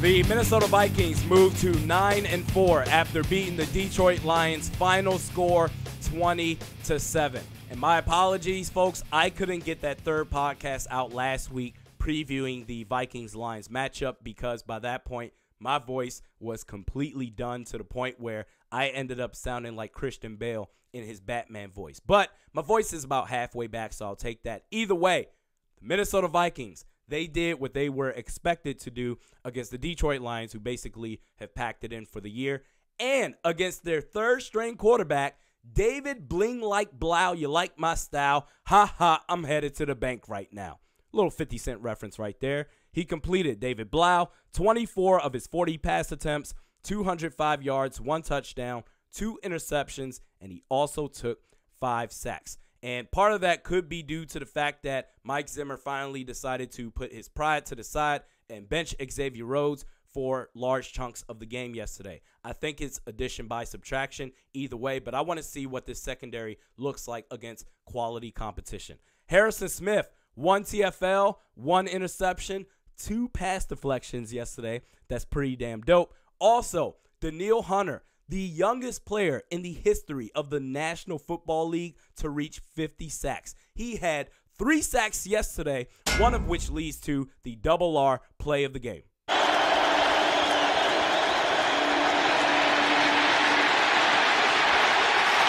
The Minnesota Vikings moved to 9-4 after beating the Detroit Lions. Final score 20-7. And my apologies, folks. I couldn't get that third podcast out last week previewing the Vikings-Lions matchup because by that point, my voice was completely done to the point where I ended up sounding like Christian Bale in his Batman voice. But my voice is about halfway back, so I'll take that. Either way, the Minnesota Vikings, they did what they were expected to do against the Detroit Lions, who basically have packed it in for the year, and against their third-string quarterback, David Bling-like Blau. You like my style? Ha ha, I'm headed to the bank right now. Little 50 Cent reference right there. He completed, David Blau, 24 of his 40 pass attempts, 205 yards, 1 touchdown, 2 interceptions, and he also took 5 sacks. And part of that could be due to the fact that Mike Zimmer finally decided to put his pride to the side and bench Xavier Rhodes for large chunks of the game yesterday. I think it's addition by subtraction either way, but I want to see what this secondary looks like against quality competition. Harrison Smith, 1 TFL, 1 interception, 2 pass deflections yesterday. That's pretty damn dope. Also, Danielle Hunter, the youngest player in the history of the National Football League to reach 50 sacks. He had 3 sacks yesterday, one of which leads to the double R play of the game.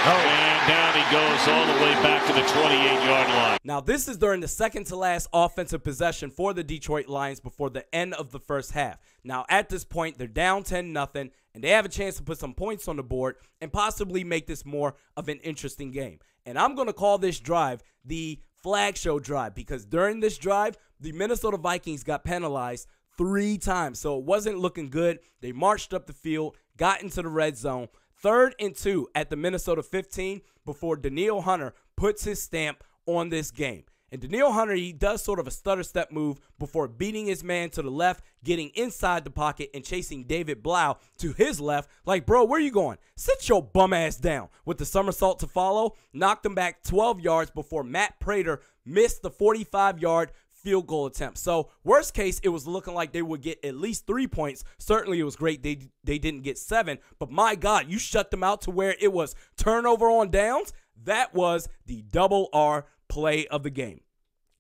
And down he goes all the way back to the 28-yard line. Now, this is during the second-to-last offensive possession for the Detroit Lions before the end of the first half. Now, at this point, they're down 10-0, and they have a chance to put some points on the board and possibly make this more of an interesting game. And I'm going to call this drive the flag show drive because during this drive, the Minnesota Vikings got penalized 3 times. So it wasn't looking good. They marched up the field, got into the red zone. 3rd and 2 at the Minnesota 15 before Danielle Hunter puts his stamp on this game. And Danielle Hunter, he does sort of a stutter step move before beating his man to the left, getting inside the pocket and chasing David Blau to his left. Like, bro, where you going? Sit your bum ass down. With the somersault to follow, knocked him back 12 yards before Matt Prater missed the 45-yard field goal attempt. So worst case, it was looking like they would get at least 3 points. Certainly it was great they didn't get 7, but my God, you shut them out to where it was turnover on downs. That was the double R play of the game.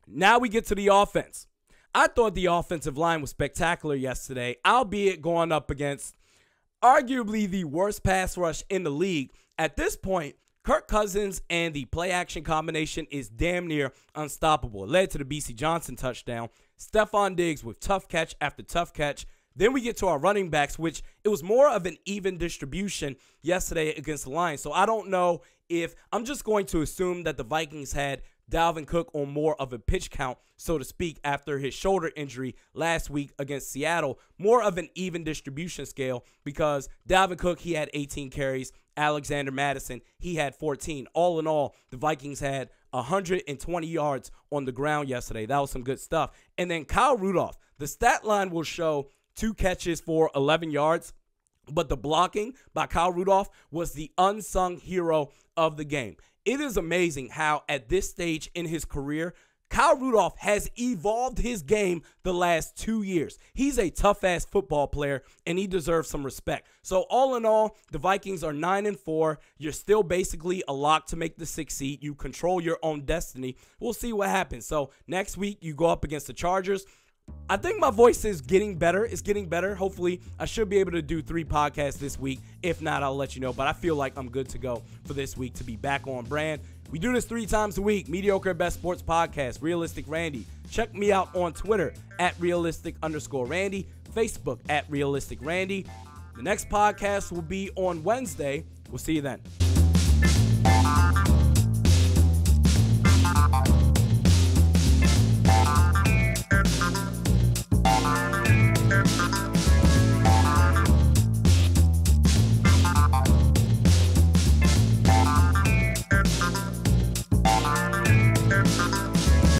Now we get to the offense. I thought the offensive line was spectacular yesterday, albeit going up against arguably the worst pass rush in the league. At this point, Kirk Cousins and the play-action combination is damn near unstoppable. It led to the B.C. Johnson touchdown. Stephon Diggs with tough catch after tough catch. Then we get to our running backs, which it was more of an even distribution yesterday against the Lions. So I don't know if I'm just going to assume that the Vikings had Dalvin Cook on more of a pitch count, so to speak, after his shoulder injury last week against Seattle. More of an even distribution scale because Dalvin Cook, he had 18 carries. Alexander Madison, he had 14. All in all, the Vikings had 120 yards on the ground yesterday. That was some good stuff. And then Kyle Rudolph, the stat line will show 2 catches for 11 yards, but the blocking by Kyle Rudolph was the unsung hero of the game. It is amazing how at this stage in his career, Kyle Rudolph has evolved his game the last 2 years. He's a tough-ass football player, and he deserves some respect. So all in all, the Vikings are 9-4. You're still basically a lock to make the 6th seed. You control your own destiny. We'll see what happens. So next week, you go up against the Chargers. I think my voice is getting better. It's getting better. Hopefully, I should be able to do 3 podcasts this week. If not, I'll let you know. But I feel like I'm good to go for this week to be back on brand. We do this 3 times a week. Mediocre Best Sports Podcast, Realistic Randy. Check me out on Twitter at realistic_Randy, Facebook at Realistic Randy. The next podcast will be on Wednesday. We'll see you then.